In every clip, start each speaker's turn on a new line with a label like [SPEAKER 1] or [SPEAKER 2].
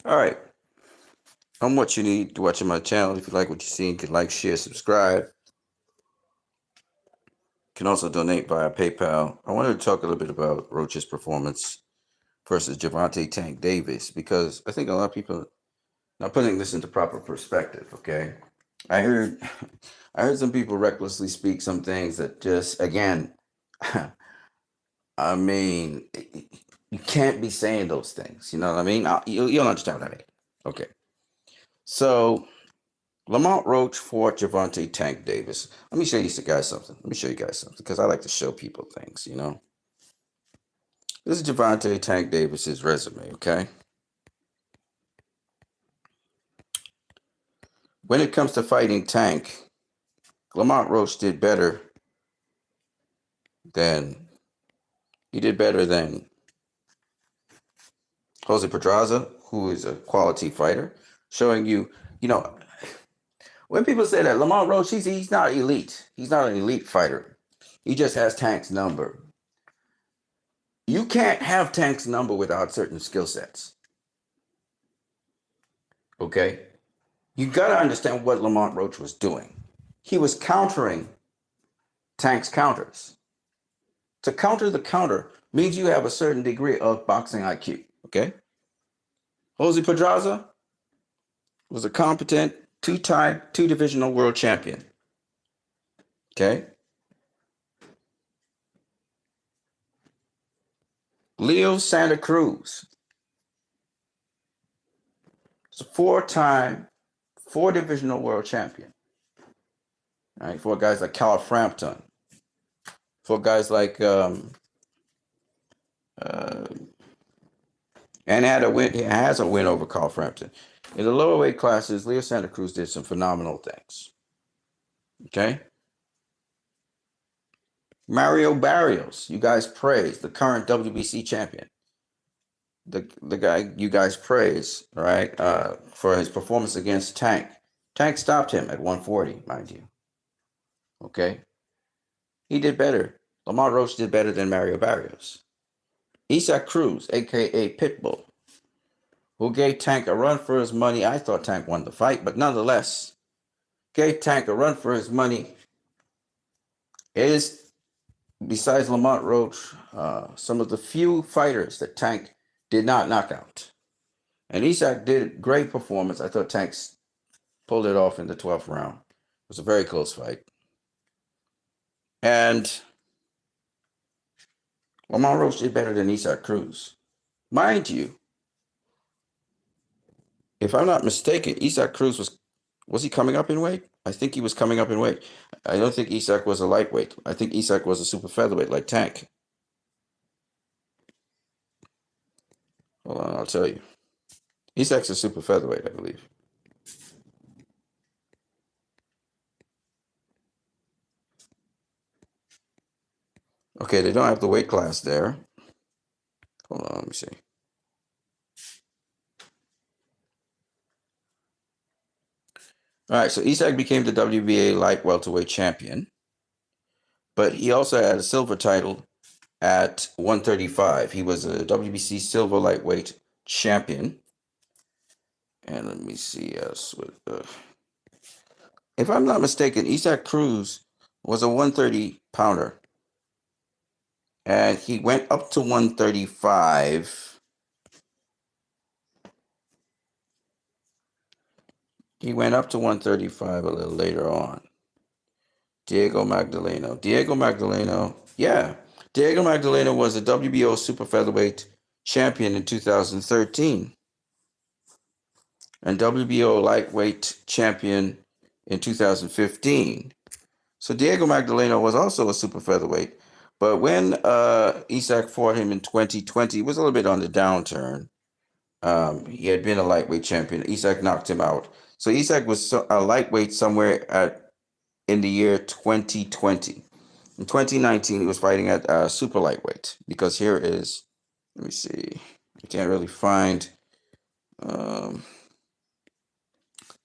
[SPEAKER 1] All right. I'm what you need to watch on my channel. If you like what you see, you can like, share, subscribe. You can also donate via PayPal. I wanted to talk a little bit about Roach's performance versus Javante Tank Davis because I think a lot of people are not putting this into proper perspective. Okay, I heard I heard some people recklessly speak some things that just again, I mean, you can't be saying those things. You know what I mean? You'll understand what I mean. Okay, so Lamont Roach fought Javante Tank Davis. Let me show you guys something. Let me show you guys something because I like to show people things, you know. This is Javante Tank Davis's resume, okay? When it comes to fighting Tank, Lamont Roach than did better than Jose Pedraza, who is a quality fighter, showing you, you know, when people say that Lamont Roach, he's not elite. He's not an elite fighter. He just has Tank's number. You can't have Tank's number without certain skill sets. Okay? You got to understand what Lamont Roach was doing. He was countering Tank's counters. To counter the counter means you have a certain degree of boxing IQ. Okay? Jose Pedraza was a competent two-time, two-divisional world champion. Okay? Leo Santa Cruz is a four-time, four-divisional world champion. All right, for guys like Cal Frampton, for guys like and has a win over Carl Frampton. In the lower weight classes, Leo Santa Cruz did some phenomenal things. Okay. Mario Barrios, you guys praise, the current WBC champion. The guy you guys praise, all right, for his performance against Tank. Tank stopped him at 140, mind you. Okay. He did better. Lamont Roach did better than Mario Barrios. Isaac Cruz, aka Pitbull, who gave Tank a run for his money. I thought Tank won the fight, but nonetheless, gave Tank a run for his money. Is, besides Lamont Roach, some of the few fighters that Tank did not knock out. And Isaac did great performance. I thought Tank pulled it off in the 12th round. It was a very close fight. And Lamont Roach did better than Isaac Cruz. Mind you, if I'm not mistaken, Isaac Cruz was he coming up in weight? I think he was coming up in weight. I don't think Isaac was a lightweight. I think Isaac was a super featherweight like Tank. Hold on, I'll tell you. Isak's a super featherweight, I believe. Okay, they don't have the weight class there. Hold on, let me see. All right, so Isak became the WBA light welterweight champion, but he also had a silver title at 135. He was a WBC silver lightweight champion. And let me see, if I'm not mistaken, Isaac Cruz was a 130 pounder, and he went up to 135. He went up to 135 a little later on. Diego Magdaleno. Yeah. Diego Magdaleno was a WBO super featherweight champion in 2013 and WBO lightweight champion in 2015. So Diego Magdaleno was also a super featherweight. But when Isak fought him in 2020, it was a little bit on the downturn. He had been a lightweight champion. Isak knocked him out. So Isak was a lightweight somewhere in the year 2020. In 2019, he was fighting at super lightweight because here is, let me see, I can't really find the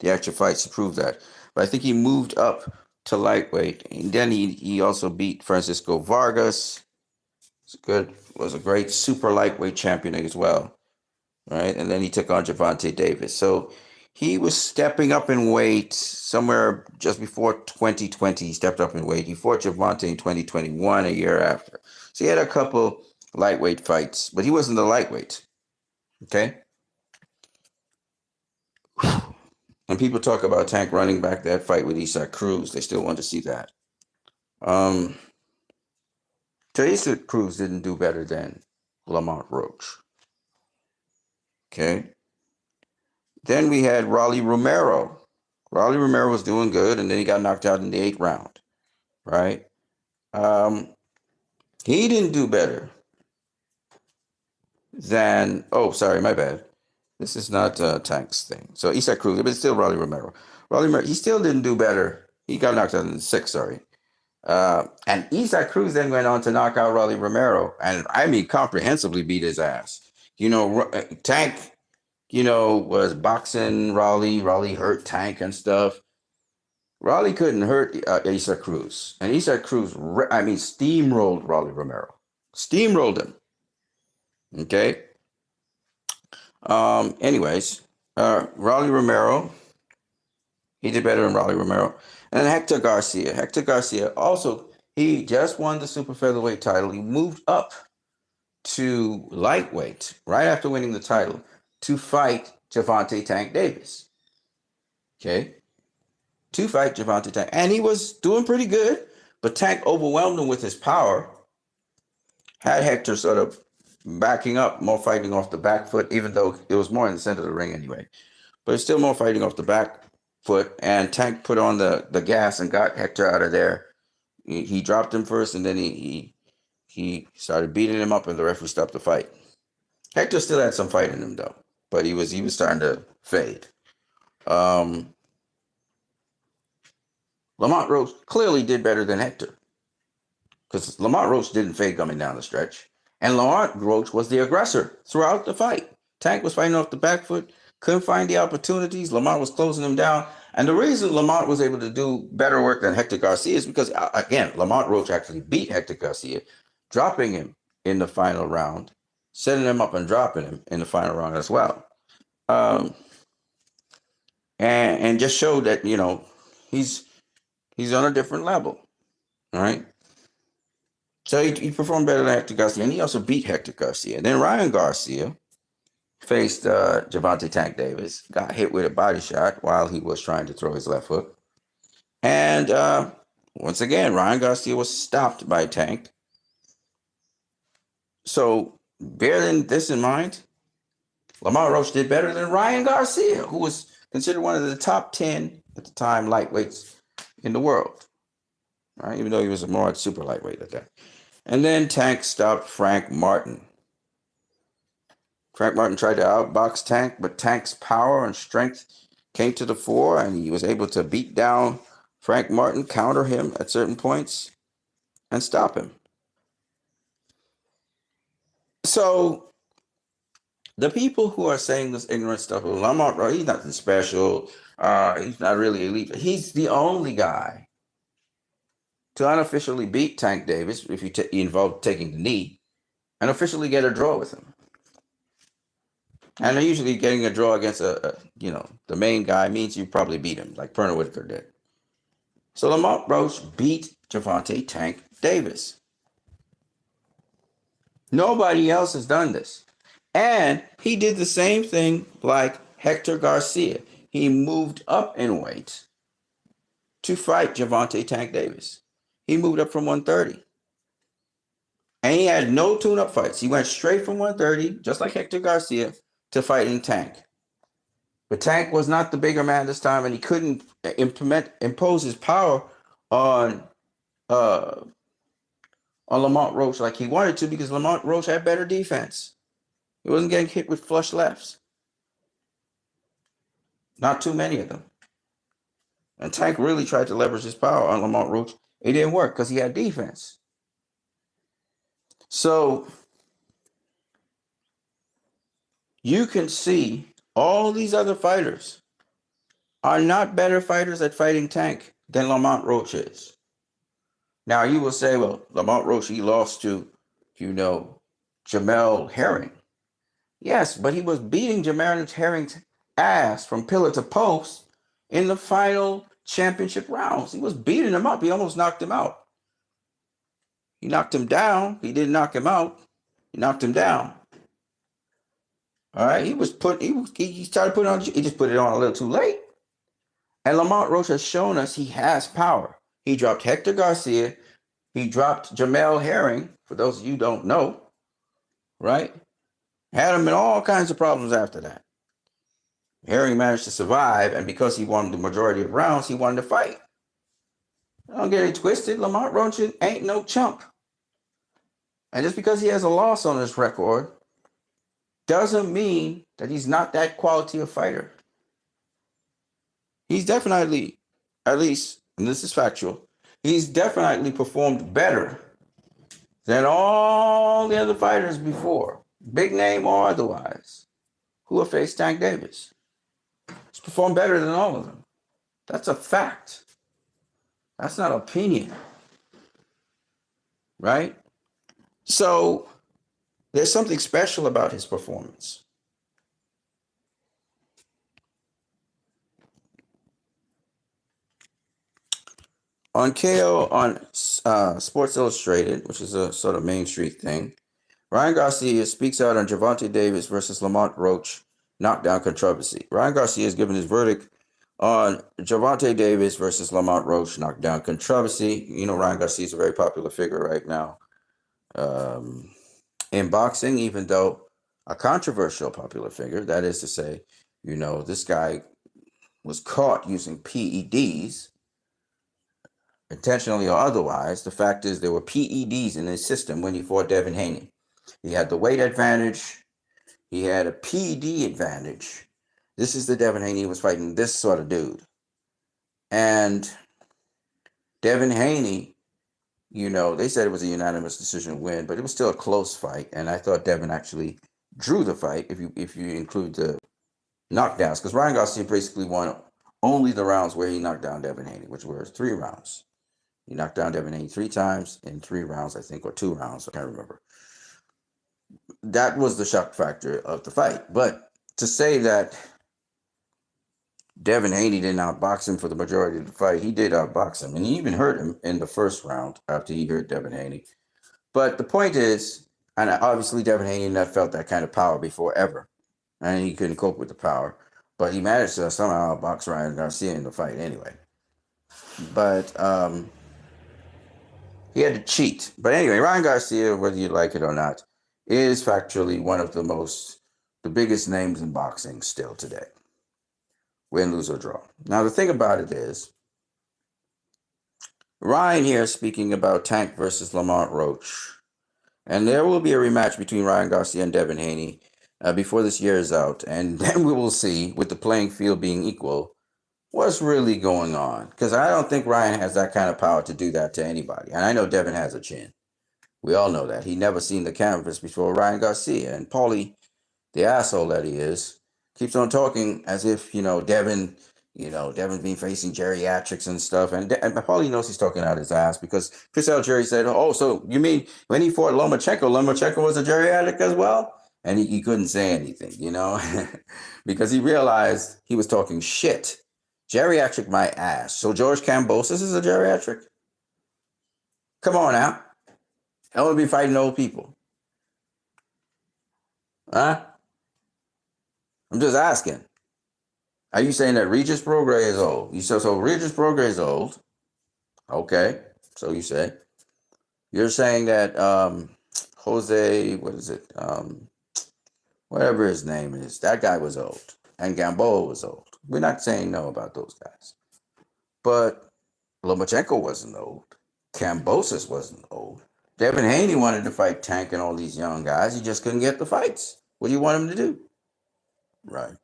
[SPEAKER 1] actual fights to prove that. But I think he moved up to lightweight, and then he also beat Francisco Vargas. Was a great super lightweight champion as well. right? And then he took on Gervonta Davis. So he was stepping up in weight somewhere just before 2020. He stepped up in weight. He fought Gervonta in 2021, a year after. So he had a couple lightweight fights, but he wasn't the lightweight. Okay? And people talk about Tank running back that fight with Isaac Cruz. They still want to see that. So Isaac Cruz didn't do better than Lamont Roach. Okay? Then we had Rolly Romero. Rolly Romero was doing good, and then he got knocked out in the 8th round, right? He didn't do better than, oh, sorry, my bad. This is not Tank's thing. So Isaac Cruz, but it's still Rolly Romero. Rolly Romero, he still didn't do better. He got knocked out in the 6th, sorry. And Isaac Cruz then went on to knock out Rolly Romero, and I mean, comprehensively beat his ass. Tank, was boxing Rolly. Rolly hurt Tank and stuff. Rolly couldn't hurt Isaac Cruz. And Isaac Cruz, steamrolled Rolly Romero. Steamrolled him. Okay? Anyways, Rolly Romero, he did better than Rolly Romero. And Hector Garcia. Hector Garcia also, he just won the super featherweight title. He moved up to lightweight right after winning the title to fight Gervonta Tank Davis. Okay? To fight Gervonta Tank. And he was doing pretty good, but Tank overwhelmed him with his power. Had Hector sort of backing up, more fighting off the back foot, even though it was more in the center of the ring anyway. But it's still more fighting off the back foot, and Tank put on the gas and got Hector out of there. He dropped him first, and then he started beating him up, and the referee stopped the fight. Hector still had some fight in him, though, but he was starting to fade. Lamont Roach clearly did better than Hector, because Lamont Roach didn't fade coming down the stretch. And Lamont Roach was the aggressor throughout the fight. Tank was fighting off the back foot, couldn't find the opportunities. Lamont was closing him down. And the reason Lamont was able to do better work than Hector Garcia is because, again, Lamont Roach actually beat Hector Garcia, dropping him in the final round, setting him up and dropping him in the final round as well. And just showed that, he's on a different level, all right? So he performed better than Hector Garcia, and he also beat Hector Garcia. And then Ryan Garcia faced Gervonta Tank Davis, got hit with a body shot while he was trying to throw his left hook. And once again, Ryan Garcia was stopped by Tank. So bear this in mind, Lamont Roach did better than Ryan Garcia, who was considered one of the top 10 at the time lightweights in the world. Right? Even though he was a more super lightweight at that. And then Tank stopped Frank Martin. Frank Martin tried to outbox Tank, but Tank's power and strength came to the fore, and he was able to beat down Frank Martin, counter him at certain points, and stop him. So the people who are saying this ignorant stuff, Lamont, he's nothing special. He's not really elite. He's the only guy to unofficially beat Tank Davis, if you involve taking the knee, and officially get a draw with him. And they're usually getting a draw against the main guy means you probably beat him, like Pernell Whitaker did. So Lamont Roach beat Gervonta Tank Davis. Nobody else has done this. And he did the same thing like Hector Garcia. He moved up in weight to fight Gervonta Tank Davis. He moved up from 130. And he had no tune-up fights. He went straight from 130, just like Hector Garcia, to fighting Tank. But Tank was not the bigger man this time, and he couldn't impose his power on Lamont Roach like he wanted to, because Lamont Roach had better defense. He wasn't getting hit with flush lefts. Not too many of them. And Tank really tried to leverage his power on Lamont Roach. It didn't work because he had defense. So you can see all these other fighters are not better fighters at fighting Tank than Lamont Roach is. Now you will say, well, Lamont Roach, he lost to, Jamel Herring. Yes, but he was beating Jamel Herring's ass from pillar to post in the final championship rounds. He was beating him up. He almost knocked him out. He knocked him down. He didn't knock him out. He knocked him down. All right. He started putting on, he just put it on a little too late. And Lamont Roach has shown us he has power. He dropped Hector Garcia. He dropped Jamel Herring, for those of you who don't know, right? Had him in all kinds of problems after that. Herring managed to survive, and because he won the majority of rounds, he won the fight. Don't get it twisted. Lamont Roach ain't no chump. And just because he has a loss on his record doesn't mean that he's not that quality of fighter. He's definitely, at least, and this is factual, he's definitely performed better than all the other fighters before, big name or otherwise, who have faced Tank Davis. He's performed better than all of them. That's a fact. That's not opinion. Right? So there's something special about his performance. On KO, on Sports Illustrated, which is a sort of Main Street thing, Ryan Garcia speaks out on Gervonta Davis versus Lamont Roach knockdown controversy. Ryan Garcia has given his verdict on Gervonta Davis versus Lamont Roach knockdown controversy. You know, Ryan Garcia is a very popular figure right now in boxing, even though a controversial popular figure. That is to say, you know, this guy was caught using PEDs, intentionally or otherwise. The fact is there were PEDs in his system when he fought Devin Haney. He had the weight advantage. He had a PED advantage. This is the Devin Haney who was fighting this sort of dude. And Devin Haney, you know, they said it was a unanimous decision win, but it was still a close fight. And I thought Devin actually drew the fight if you include the knockdowns, because Ryan Garcia basically won only the rounds where he knocked down Devin Haney, which were 3 rounds. He knocked down Devin Haney 3 times in 3 rounds, I think, or 2 rounds. I can't remember. That was the shock factor of the fight. But to say that Devin Haney didn't outbox him for the majority of the fight, he did outbox him. And he even hurt him in the first round after he hurt Devin Haney. But the point is, and obviously Devin Haney never felt that kind of power before ever. And he couldn't cope with the power. But he managed to somehow outbox Ryan Garcia in the fight anyway. But he had to cheat. But anyway, Ryan Garcia, whether you like it or not, is factually one of the biggest names in boxing still today. Win, lose, or draw. Now, the thing about it is, Ryan here speaking about Tank versus Lamont Roach. And there will be a rematch between Ryan Garcia and Devin Haney before this year is out. And then we will see, with the playing field being equal, what's really going on. Because I don't think Ryan has that kind of power to do that to anybody. And I know Devin has a chin. We all know that. He never seen the canvas before Ryan Garcia. And Paulie, the asshole that he is, keeps on talking as if, Devin been facing geriatrics and stuff. And Paulie knows he's talking out his ass because Chris Algieri said, oh, so you mean when he fought Lomachenko was a geriatric as well? And he couldn't say anything, because he realized he was talking shit. Geriatric my ass. So George Kambosos is a geriatric? Come on now. I want to be fighting old people. Huh? I'm just asking. Are you saying that Regis Prograis is old? So Regis Prograis is old. Okay. So you say. You're saying that Jose, what is it? Whatever his name is, that guy was old. And Gamboa was old. We're not saying no about those guys. But Lomachenko wasn't old. Kambosos wasn't old. Devin Haney wanted to fight Tank and all these young guys. He just couldn't get the fights. What do you want him to do? Right.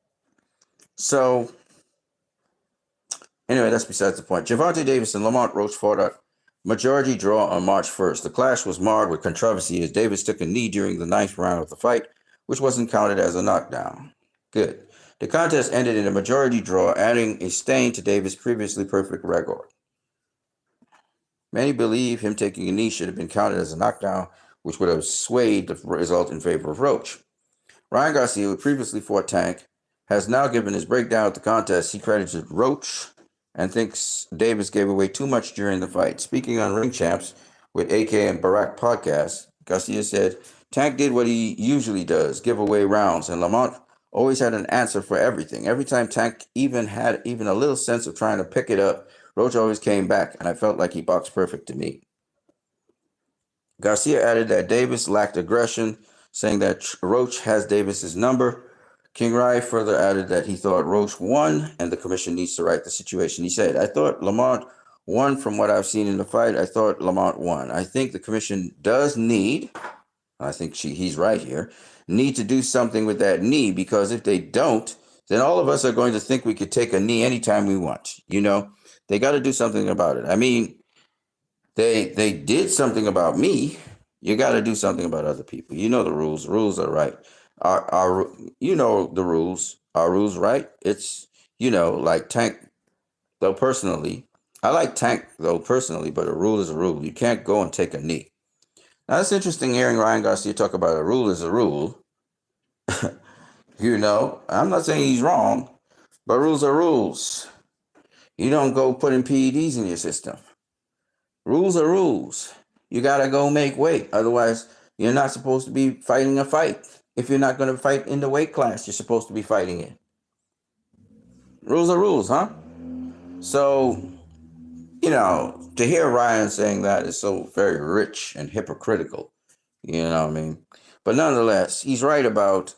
[SPEAKER 1] So, anyway, that's besides the point. Gervonta Davis and Lamont Roach fought a majority draw on March 1st. The clash was marred with controversy as Davis took a knee during the 9th round of the fight, which wasn't counted as a knockdown. Good. The contest ended in a majority draw, adding a stain to Davis' previously perfect record. Many believe him taking a knee should have been counted as a knockdown, which would have swayed the result in favor of Roach. Ryan Garcia, who previously fought Tank, has now given his breakdown of the contest. He credited Roach and thinks Davis gave away too much during the fight. Speaking on Ring Champs with AK and Barack podcast, Garcia said, Tank did what he usually does, give away rounds, and Lamont always had an answer for everything. Every time Tank even had even a little sense of trying to pick it up, Roach always came back, and I felt like he boxed perfect to me. Garcia added that Davis lacked aggression, saying that Roach has Davis's number. King Rai further added that he thought Roach won and the commission needs to right the situation. He said, I thought Lamont won from what I've seen in the fight. I thought Lamont won. I think the commission does need, I think he's right here, need to do something with that knee, because if they don't, then all of us are going to think we could take a knee anytime we want. You know, they got to do something about it. I mean, they did something about me. You got to do something about other people. You know the rules. Rules are right. You know the rules. Are rules right? It's, you know, like Tank, though personally, I like Tank though personally, but a rule is a rule. You can't go and take a knee. Now it's interesting hearing Ryan Garcia talk about a rule is a rule. You know, I'm not saying he's wrong, but rules are rules. You don't go putting PEDs in your system. Rules are rules. You got to go make weight. Otherwise, you're not supposed to be fighting a fight. If you're not going to fight in the weight class you're supposed to be fighting in. Rules are rules, huh? So, you know, to hear Ryan saying that is so very rich and hypocritical. You know what I mean? But nonetheless, he's right about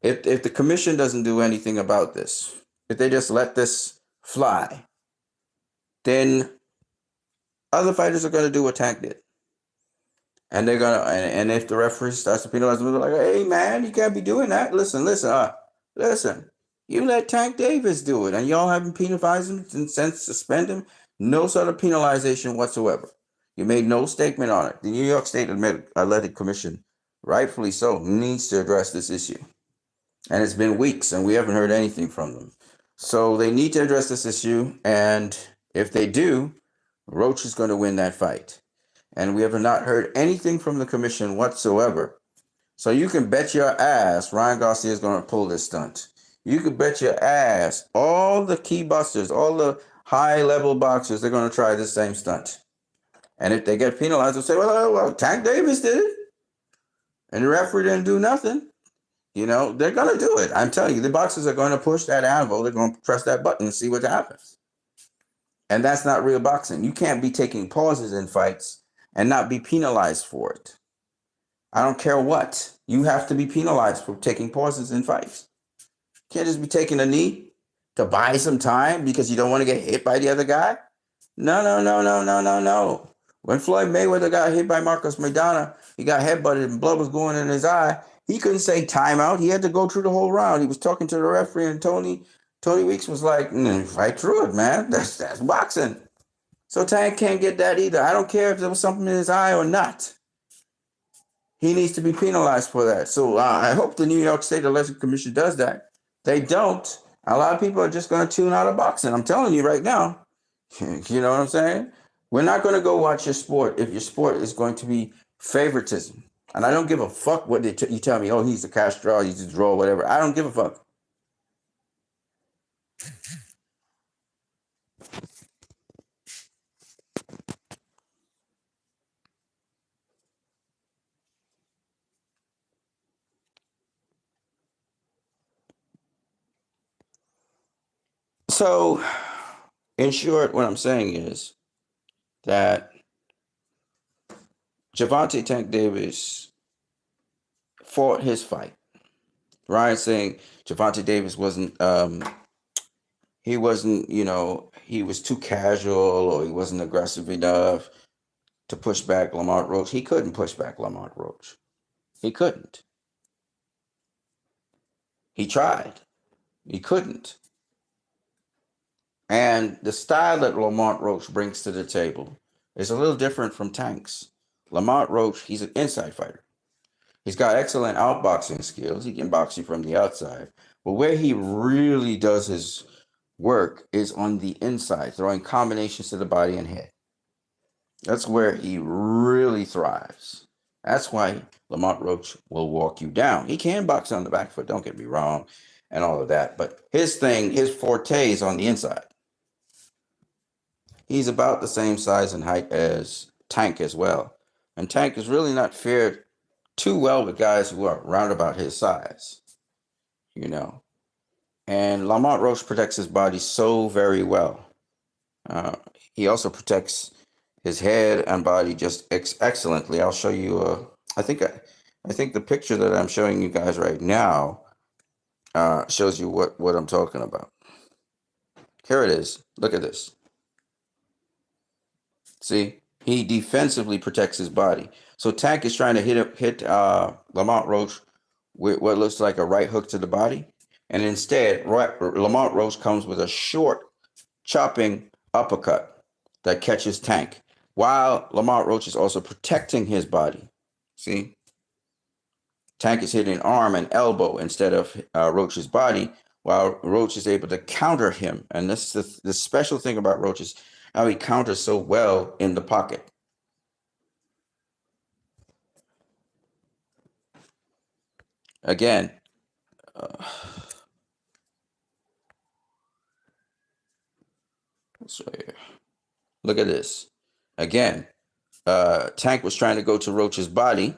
[SPEAKER 1] if the commission doesn't do anything about this, if they just let this fly, then other fighters are going to do what Tank did. And they're going to, and if the referee starts to penalize them, they're like, hey, man, you can't be doing that. Listen. You let Tank Davis do it, and y'all haven't penalized him and since suspend him. No sort of penalization whatsoever. You made no statement on it. The New York State Athletic Commission, rightfully so, needs to address this issue. And it's been weeks, and we haven't heard anything from them. So they need to address this issue, and if they do, Roach is going to win that fight. And we have not heard anything from the commission whatsoever. So you can bet your ass Ryan Garcia is going to pull this stunt. You can bet your ass all the key busters, all the high-level boxers, they're going to try this same stunt. And if they get penalized, they'll say, well, Tank Davis did it. And the referee didn't do nothing. You know, they're going to do it. I'm telling you, the boxers are going to push that anvil. They're going to press that button and see what happens. And that's not real boxing. You can't be taking pauses in fights and not be penalized for it. I don't care what. You have to be penalized for taking pauses in fights. You can't just be taking a knee to buy some time because you don't want to get hit by the other guy. No. When Floyd Mayweather got hit by Marcos Maidana, he got headbutted and blood was going in his eye. He couldn't say timeout. He had to go through the whole round. He was talking to the referee, and Tony Weeks was like, fight through it, man. That's boxing. So Tank can't get that either. I don't care if there was something in his eye or not. He needs to be penalized for that. So I hope the New York State Election Commission does that. They don't. A lot of people are just going to tune out of boxing. I'm telling you right now. You know what I'm saying? We're not going to go watch your sport if your sport is going to be favoritism. And I don't give a fuck what you tell me. Oh, he's a cash draw, he's a draw, whatever. I don't give a fuck. So, in short, what I'm saying is that Gervonta Tank Davis fought his fight. Ryan saying Gervonta Davis wasn't, he wasn't, he was too casual or he wasn't aggressive enough to push back Lamont Roach. He couldn't push back Lamont Roach. He couldn't. He tried. He couldn't. And the style that Lamont Roach brings to the table is a little different from Tank's. Lamont Roach, he's an inside fighter. He's got excellent outboxing skills. He can box you from the outside. But where he really does his work is on the inside, throwing combinations to the body and head. That's where he really thrives. That's why Lamont Roach will walk you down. He can box on the back foot, don't get me wrong, and all of that. But his forte is on the inside. He's about the same size and height as Tank as well. And Tank is really not fared too well with guys who are round about his size, you know. And Lamont Roach protects his body so very well. He also protects his head and body just excellently. I'll show you. I think the picture that I'm showing you guys right now shows you what I'm talking about. Here it is. Look at this. See, he defensively protects his body. So Tank is trying to hit Lamont Roach with what looks like a right hook to the body, and instead, Lamont Roach comes with a short, chopping uppercut that catches Tank, while Lamont Roach is also protecting his body. See, Tank is hitting arm and elbow instead of Roach's body, while Roach is able to counter him. And this is the special thing about Roach is how he counters so well in the pocket. Again, look at this. Again, Tank was trying to go to Roach's body,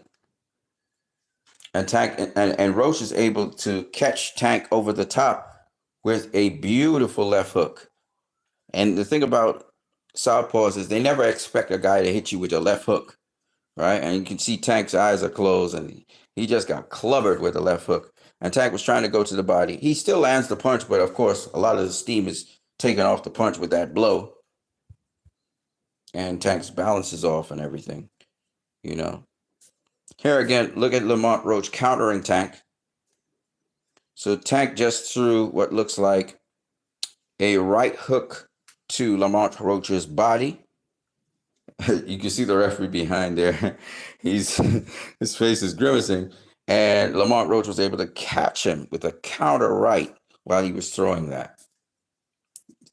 [SPEAKER 1] and and Roach is able to catch Tank over the top with a beautiful left hook. And the thing about southpaws is they never expect a guy to hit you with a left hook, right? And you can see Tank's eyes are closed, and he just got clubbered with a left hook. And Tank was trying to go to the body. He still lands the punch, but of course, a lot of the steam is taken off the punch with that blow. And Tank's balance is off and everything, you know. Here again, look at Lamont Roach countering Tank. So Tank just threw what looks like a right hook to Lamont Roach's body. You can see the referee behind there. His face is grimacing. And Lamont Roach was able to catch him with a counter right while he was throwing that.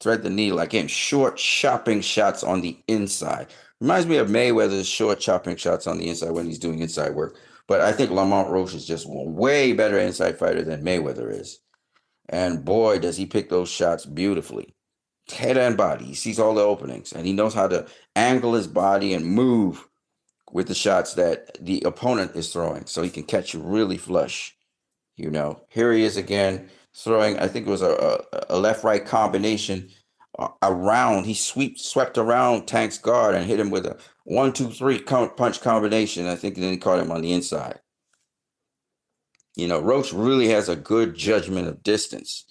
[SPEAKER 1] Thread the needle. Again, short chopping shots on the inside. Reminds me of Mayweather's short chopping shots on the inside when he's doing inside work. But I think Lamont Roach is just a way better inside fighter than Mayweather is. And boy, does he pick those shots beautifully. Head and body. He sees all the openings, and he knows how to angle his body and move with the shots that the opponent is throwing, so he can catch you really flush. You know, here he is again throwing. I think it was a left-right combination around. He swept around Tank's guard and hit him with a 1-2-3 punch combination. I think then he caught him on the inside. You know, Roach really has a good judgment of distance.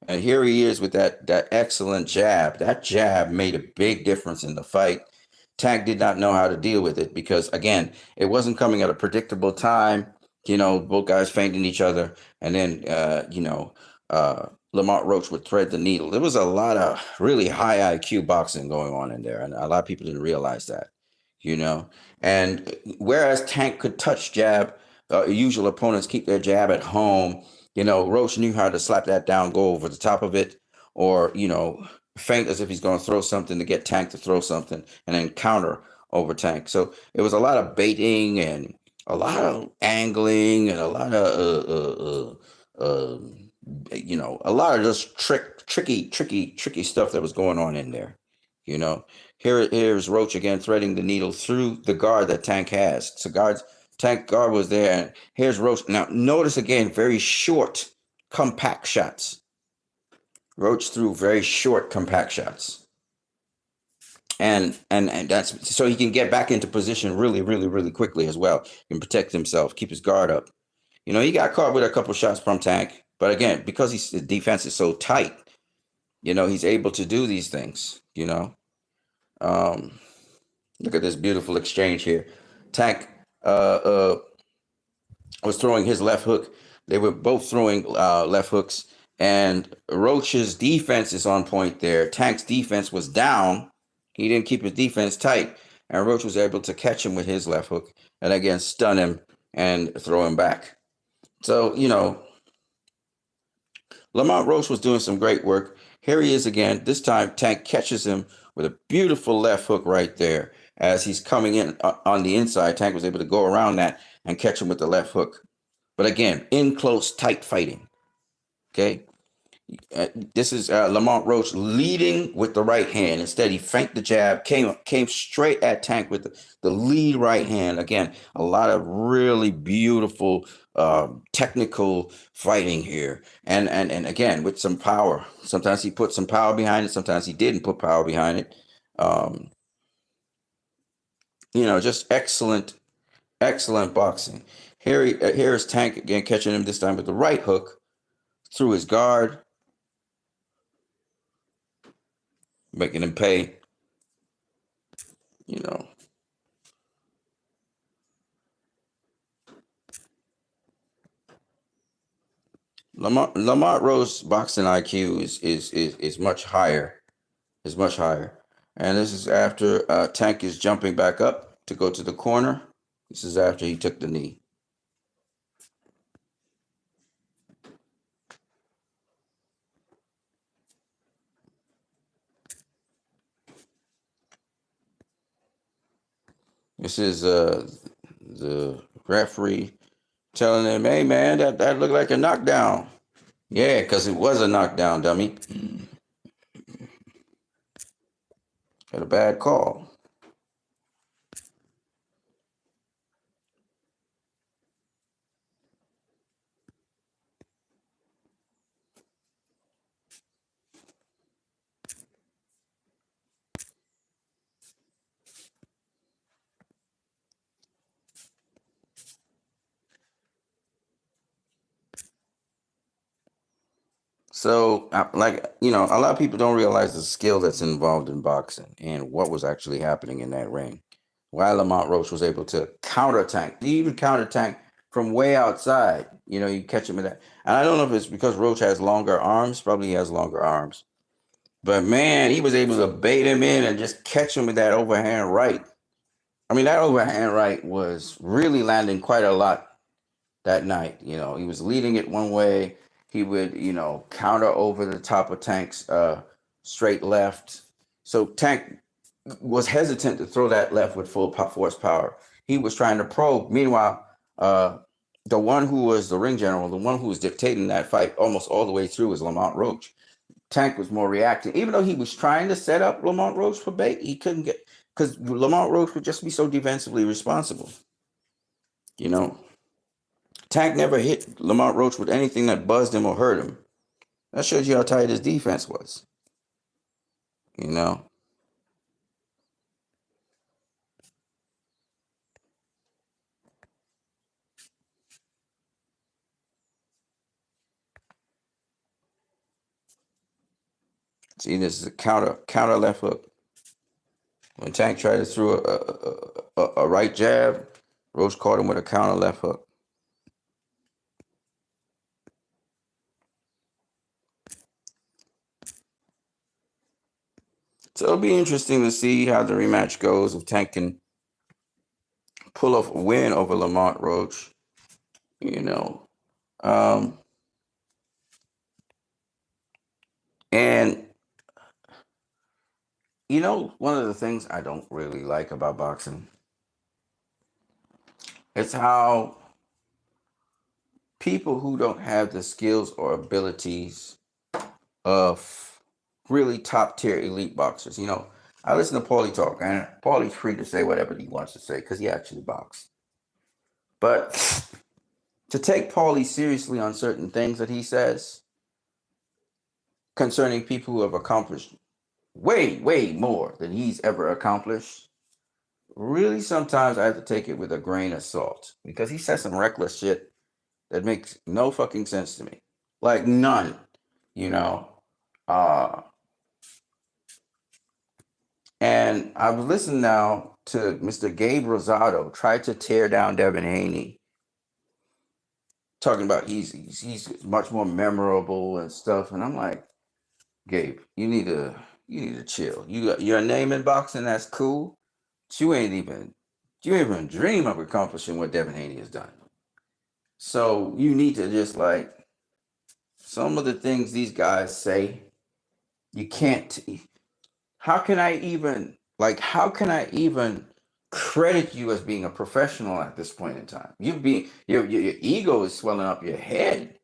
[SPEAKER 1] And here he is with that excellent jab. That jab made a big difference in the fight. Tank did not know how to deal with it because, again, it wasn't coming at a predictable time. You know, both guys feinting each other. And then, Lamont Roach would thread the needle. There was a lot of really high IQ boxing going on in there. And a lot of people didn't realize that, you know. And whereas Tank could touch jab, usual opponents keep their jab at home. You know, Roach knew how to slap that down, go over the top of it, or, you know, feint as if he's going to throw something to get Tank to throw something and then counter over Tank. So it was a lot of baiting and a lot of angling and a lot of, a lot of just tricky stuff that was going on in there. You know, here's Roach again threading the needle through the guard that Tank has. So Tank guard was there, and here's Roach. Now, notice again, very short, compact shots. Roach threw very short, compact shots. And that's so he can get back into position really, really, really quickly as well. He can protect himself, keep his guard up. You know, he got caught with a couple shots from Tank, but again, because his defense is so tight, you know, he's able to do these things, you know. Look at this beautiful exchange here. Tank was throwing his left hook. They were both throwing left hooks, and Roach's defense is on point there. Tank's defense was down. He didn't keep his defense tight, and Roach was able to catch him with his left hook and again stun him and throw him back. So, you know, Lamont Roach was doing some great work. Here he is again. This time, Tank catches him with a beautiful left hook right there. as he's coming in on the inside. Tank was able to go around that and catch him with the left hook. But again, in close, tight fighting. Okay. This is Lamont Roach leading with the right hand. Instead, he fenked the jab, came straight at Tank with the lead right hand. Again, a lot of really beautiful technical fighting here, and again with some power. Sometimes he put some power behind it. Sometimes he didn't put power behind it. Um, just excellent boxing. Here's Tank again catching him this time with the right hook through his guard, making him pay. You know, Lamont Rose's boxing IQ is much higher. Is much higher, and this is after Tank is jumping back up to go to the corner. This is after he took the knee. This is the referee telling him, "Hey man, that looked like a knockdown." Yeah, because it was a knockdown, dummy. Had a bad call. So, a lot of people don't realize the skill that's involved in boxing and what was actually happening in that ring. Why Lamont Roach was able to counter tank, even counter tank from way outside. You catch him with that. And I don't know if it's because Roach has longer arms. Probably he has longer arms. But man, he was able to bait him in and just catch him with that overhand right. I mean, that overhand right was really landing quite a lot that night. He was leading it one way. He would, counter over the top of Tank's straight left. So Tank was hesitant to throw that left with full force power. He was trying to probe. Meanwhile, the one who was the ring general, the one who was dictating that fight almost all the way through was Lamont Roach. Tank was more reacting. Even though he was trying to set up Lamont Roach for bait, he couldn't get, because Lamont Roach would just be so defensively responsible. You know, Tank never hit Lamont Roach with anything that buzzed him or hurt him. That shows you how tight his defense was. You know, see, this is a counter left hook. When Tank tried to throw a right jab, Roach caught him with a counter left hook. So it'll be interesting to see how the rematch goes if Tank can pull off a win over Lamont Roach. You know, um, and one of the things I don't really like about boxing is how people who don't have the skills or abilities of really top tier elite boxers. I listen to Paulie talk, and Paulie's free to say whatever he wants to say because he actually boxed. But to take Paulie seriously on certain things that he says concerning people who have accomplished way, way more than he's ever accomplished, really sometimes I have to take it with a grain of salt because he says some reckless shit that makes no fucking sense to me. Like none, you know. Uh, and I've listened now to Mr. Gabe Rosado try to tear down Devin Haney, talking about he's much more memorable and stuff. And I'm like, Gabe, you need to chill. You got your name in boxing, that's cool. But you ain't even dream of accomplishing what Devin Haney has done. So you need to just like some of the things these guys say, you can't. How can I even credit you as being a professional at this point in time. Your ego is swelling up your head.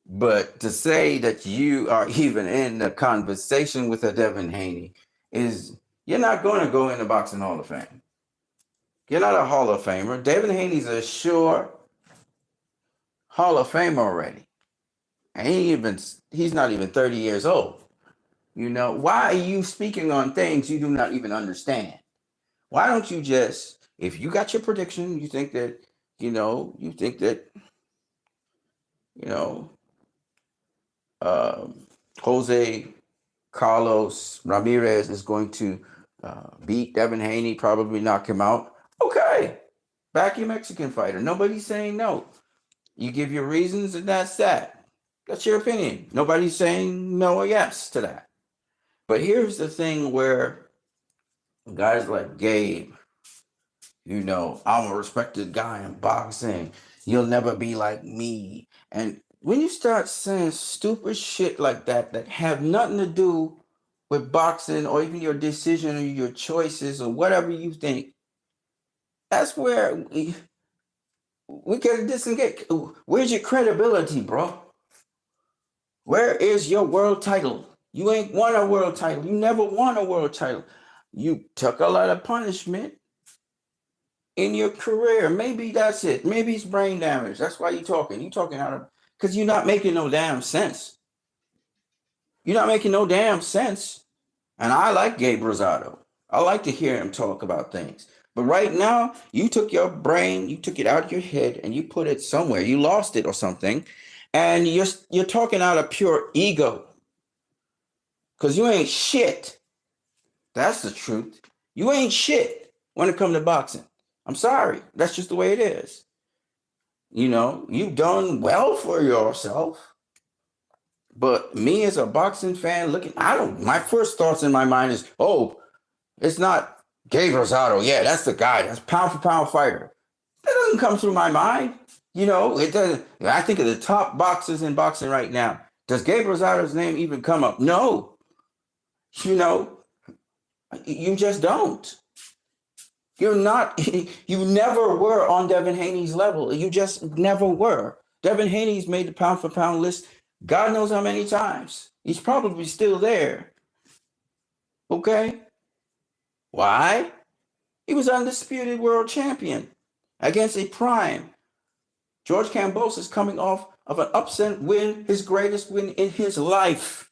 [SPEAKER 1] But to say that you are even in the conversation with a Devin Haney is, you're not going to go in the Boxing Hall of Fame. You're not a Hall of Famer. Devin Haney's a sure Hall of Famer already. And he's not even 30 years old. You know, why are you speaking on things you do not even understand? Why don't you just, if you got your prediction, you think that, you know, Jose Carlos Ramirez is going to beat Devin Haney, probably knock him out. Okay, back your Mexican fighter. Nobody's saying no. You give your reasons, and that's that. That's your opinion. Nobody's saying no or yes to that. But here's the thing where guys like Gabe, I'm a respected guy in boxing. You'll never be like me. And when you start saying stupid shit like that have nothing to do with boxing or even your decision or your choices or whatever you think, that's where we get to disengage. Where's your credibility, bro? Where is your world title? You ain't won a world title. You never won a world title. You took a lot of punishment in your career. Maybe that's it. Maybe it's brain damage. That's why you're talking. You're talking out of, because you're not making no damn sense. You're not making no damn sense. And I like Gabe Rosado. I like to hear him talk about things. But right now, you took your brain, you took it out of your head, and you put it somewhere. You lost it or something. And you're talking out of pure ego. Because you ain't shit. That's the truth. You ain't shit when it comes to boxing. I'm sorry. That's just the way it is. You've done well for yourself. But me as a boxing fan my first thoughts in my mind is, it's not Gabe Rosado. Yeah, that's the guy. That's pound for pound fighter. That doesn't come through my mind. It doesn't. I think of the top boxers in boxing right now. Does Gabe Rosado's name even come up? No. You just don't. You're not, you never were on Devin Haney's level. You just never were. Devin Haney's made the pound for pound list God knows how many times. He's probably still there. Okay? Why? He was undisputed world champion against a prime. George Campos is coming off of an upset win, his greatest win in his life.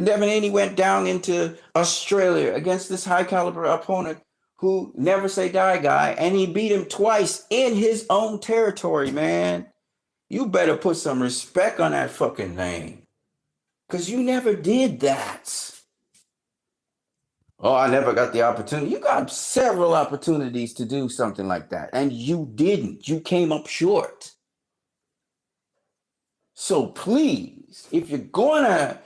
[SPEAKER 1] Devin Haney went down into Australia against this high caliber opponent who never say die guy, and he beat him twice in his own territory, man. You better put some respect on that fucking name. Because you never did that. Oh, I never got the opportunity. You got several opportunities to do something like that, and you didn't. You came up short. So please, if you're going to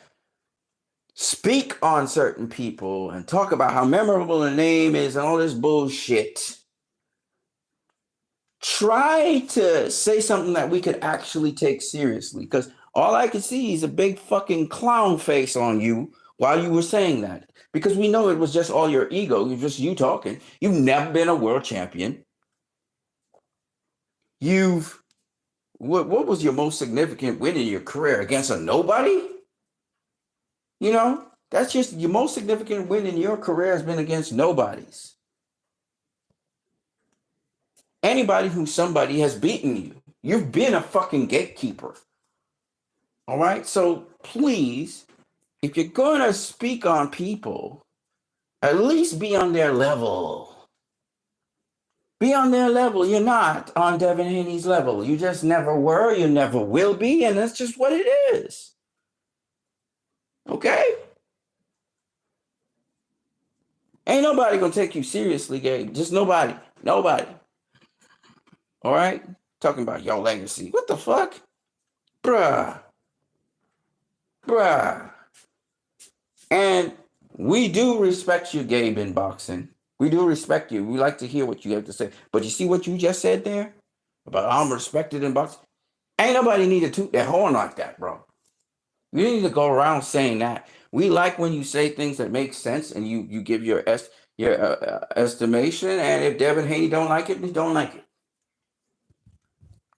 [SPEAKER 1] speak on certain people and talk about how memorable the name is and all this bullshit, try to say something that we could actually take seriously, because all I could see is a big fucking clown face on you while you were saying that, because we know it was just all your ego. You're just you talking. You've never been a world champion. What was your most significant win in your career? Against a nobody? That's just your most significant win in your career has been against nobodies. Anybody who somebody has beaten you. You've been a fucking gatekeeper. All right? So please, if you're going to speak on people, at least be on their level. Be on their level. You're not on Devin Haney's level. You just never were. You never will be. And that's just what it is. Okay? Ain't nobody gonna take you seriously, Gabe. Just nobody. Nobody. All right? Talking about your legacy. What the fuck? Bruh. And we do respect you, Gabe, in boxing. We do respect you. We like to hear what you have to say. But you see what you just said there? About I'm respected in boxing? Ain't nobody need to toot their horn like that, bro. You need to go around saying that We like when you say things that make sense and you give your estimation. And if Devin Haney don't like it, he don't like it.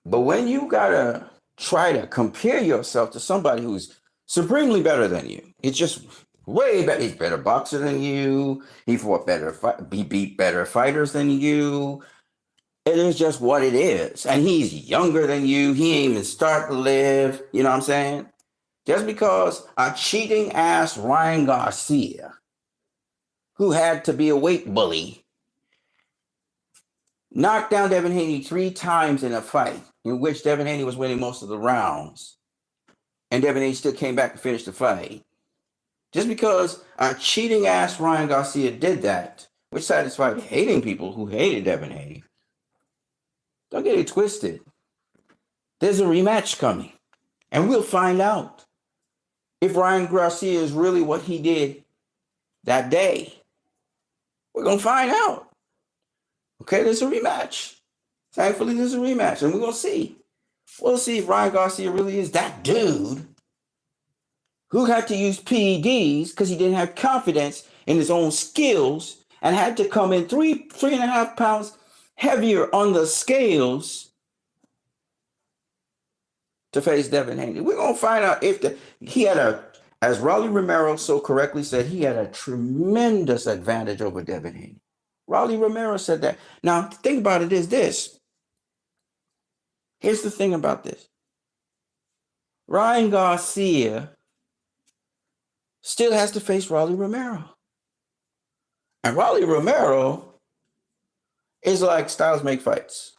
[SPEAKER 1] But when you gotta try to compare yourself to somebody who's supremely better than you, it's just way better. He's a better boxer than you. He beat better fighters than you. It is just what it is. And he's younger than you. He ain't even start to live. You know what I'm saying? Just because a cheating ass Ryan Garcia, who had to be a weight bully, knocked down Devin Haney 3 times in a fight in which Devin Haney was winning most of the rounds, and Devin Haney still came back to finish the fight. Just because a cheating ass Ryan Garcia did that, which satisfied hating people who hated Devin Haney, don't get it twisted. There's a rematch coming, and we'll find out if Ryan Garcia is really what he did that day. We're going to find out. Okay, there's a rematch. Thankfully, there's a rematch, and we're going to see. We'll see if Ryan Garcia really is that dude who had to use PEDs because he didn't have confidence in his own skills and had to come in 3.5 pounds heavier on the scales to face Devin Haney. We're going to find out if as Rolly Romero so correctly said, he had a tremendous advantage over Devin Haney. Rolly Romero said that. Now, the thing about it is this. Here's the thing about this. Ryan Garcia still has to face Rolly Romero. And Rolly Romero is like styles make fights.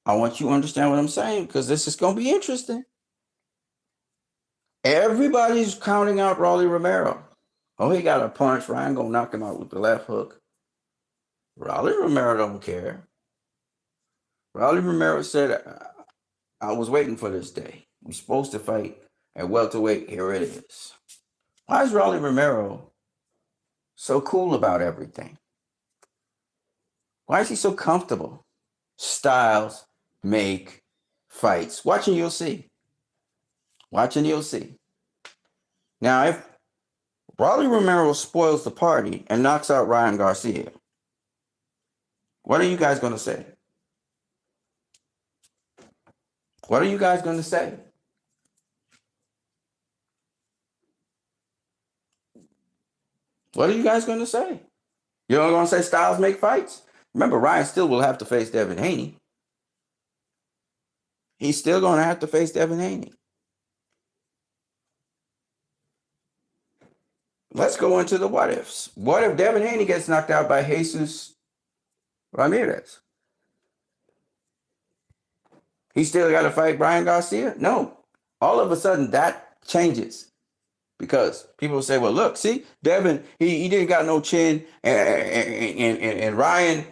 [SPEAKER 1] I want you to understand what I'm saying because this is going to be interesting. Everybody's counting out Rolly Romero. Oh, he got a punch. Ryan going to knock him out with the left hook. Rolly Romero don't care. Rolly Romero said, I was waiting for this day. We're supposed to fight at welterweight. Here it is. Why is Rolly Romero so cool about everything? Why is he so comfortable? Styles make fights. Watching, you'll see. Watching, you'll see. Now, if Rolly Romero spoils the party and knocks out Ryan Garcia, what are you guys going to say? What are you guys going to say? What are you guys going to say? You're going to say styles make fights? Remember, Ryan still will have to face Devin Haney. He's still going to have to face Devin Haney. Let's go into the what ifs. What if Devin Haney gets knocked out by Jesus Ramirez? He still got to fight Ryan Garcia? No. All of a sudden, that changes. Because people say, well, look, see, Devin, he didn't got no chin, and Ryan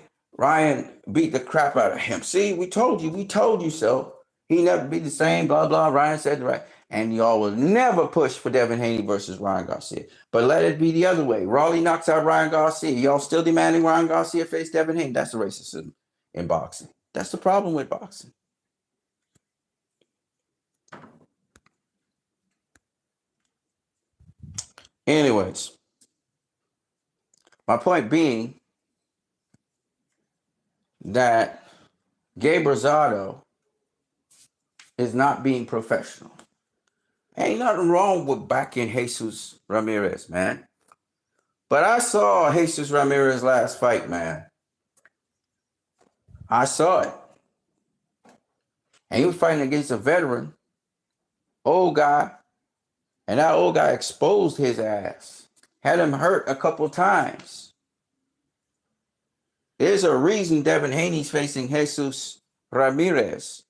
[SPEAKER 1] beat the crap out of him. See, we told you so. He never be the same, blah, blah. Ryan said the right. And y'all will never push for Devin Haney versus Ryan Garcia. But let it be the other way. Rolly knocks out Ryan Garcia. Y'all still demanding Ryan Garcia face Devin Haney. That's the racism in boxing. That's the problem with boxing. Anyways, my point being that Gabe Rosado is not being professional. Ain't nothing wrong with backing Jesus Ramirez, man. But I saw Jesus Ramirez last fight, man. I saw it. And he was fighting against a veteran, old guy. And that old guy exposed his ass. Had him hurt a couple times. There's a reason Devin Haney's facing Jesus Ramirez.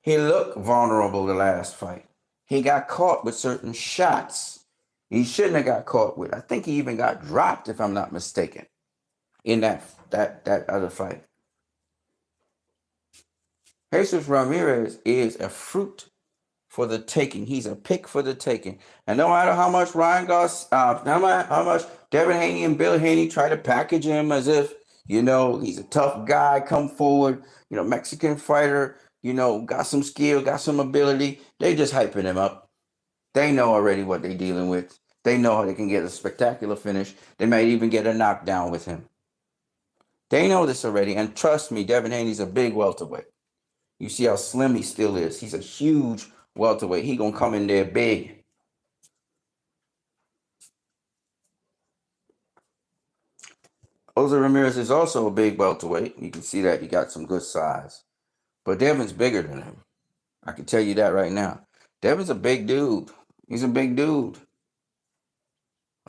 [SPEAKER 1] He looked vulnerable the last fight. He got caught with certain shots he shouldn't have got caught with. I think he even got dropped, if I'm not mistaken, in that other fight. Jesus Ramirez is a fruit for the taking. He's a pick for the taking. And no matter how much no matter how much Devin Haney and Bill Haney try to package him as if, he's a tough guy, come forward, Mexican fighter, got some skill, got some ability. They just hyping him up. They know already what they're dealing with. They know how they can get a spectacular finish. They might even get a knockdown with him. They know this already. And trust me, Devin Haney's a big welterweight. You see how slim he still is. He's a huge welterweight. He gonna come in there big. Jose Ramirez is also a big welterweight. You can see that he got some good size. But Devin's bigger than him. I can tell you that right now. Devin's a big dude. He's a big dude.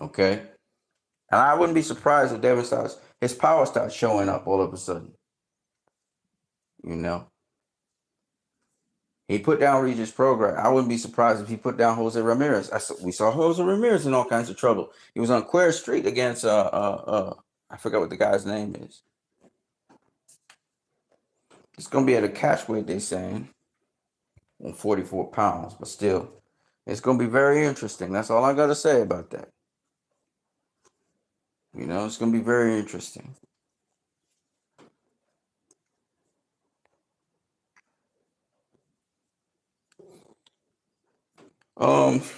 [SPEAKER 1] Okay? And I wouldn't be surprised if his power starts showing up all of a sudden. You know? He put down Regis Prograis. I wouldn't be surprised if he put down Jose Ramirez. We saw Jose Ramirez in all kinds of trouble. He was on Queer Street against I forgot what the guy's name is. It's gonna be at a catch weight, they saying, on 44 pounds, but still, it's gonna be very interesting. That's all I gotta say about that. It's gonna be very interesting. Let's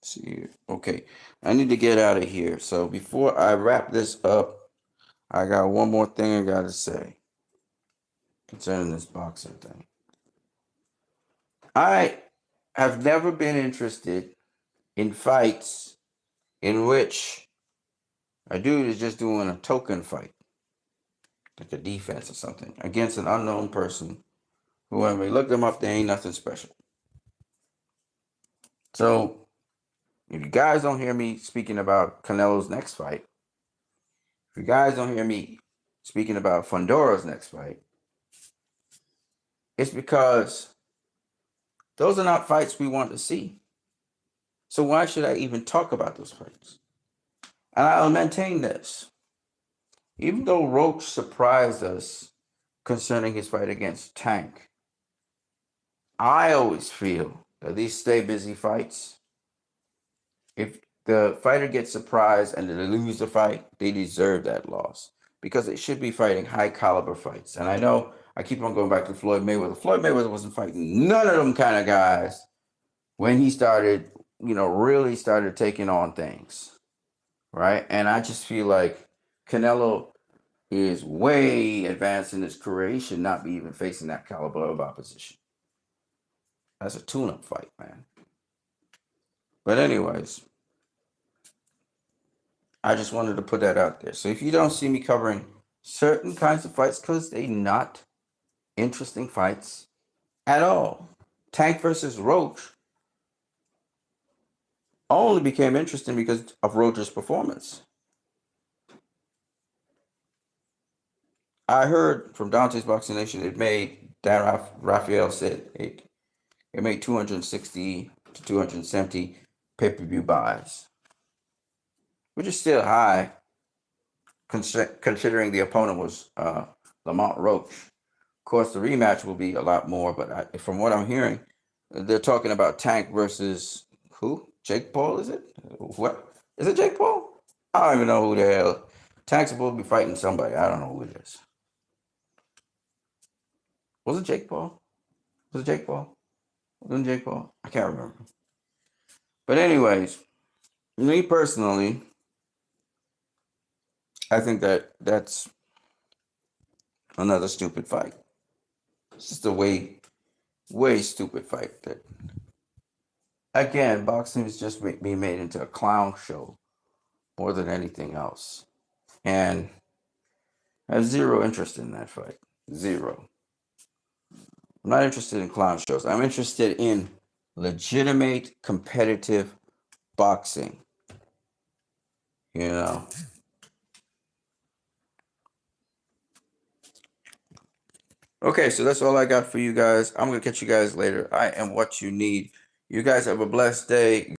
[SPEAKER 1] see here. Okay, I need to get out of here. So before I wrap this up, I got one more thing I gotta say concerning this boxing thing. I have never been interested in fights in which a dude is just doing a token fight, like a defense or something, against an unknown person who, when we look them up, they ain't nothing special. So, if you guys don't hear me speaking about Canelo's next fight, if you guys don't hear me speaking about Fondora's next fight, it's because those are not fights we want to see. So why should I even talk about those fights? And I'll maintain this. Even though Roach surprised us concerning his fight against Tank, I always feel that these stay busy fights, if the fighter gets surprised and they lose the fight, they deserve that loss because they should be fighting high caliber fights. And I know I keep on going back to Floyd Mayweather. Floyd Mayweather wasn't fighting none of them kind of guys when he started, really started taking on things, right? And I just feel like Canelo is way advanced in his career. He should not be even facing that caliber of opposition. That's a tune-up fight, man. But anyways, I just wanted to put that out there. So if you don't see me covering certain kinds of fights, because they're not interesting fights at all. Tank versus Roach only became interesting because of Roach's performance. I heard from Dante's Boxing Nation, Raphael said it made 260 to 270 pay-per-view buys, which is still high considering the opponent was Lamont Roach. Of course, the rematch will be a lot more, but from what I'm hearing, they're talking about Tank versus who? Jake Paul, is it? What? Is it Jake Paul? I don't even know who the hell. Tank's supposed to be fighting somebody. I don't know who it is. Was it Jake Paul? Was it Jake Paul? Wasn't Jake Paul? I can't remember. But anyways, me personally, I think that's another stupid fight. It's just a way stupid fight. That again, boxing is just being made into a clown show more than anything else. And I have zero interest in that fight. Zero. I'm not interested in clown shows. I'm interested in legitimate competitive boxing. Okay, so that's all I got for you guys. I'm going to catch you guys later. I am what you need. You guys have a blessed day.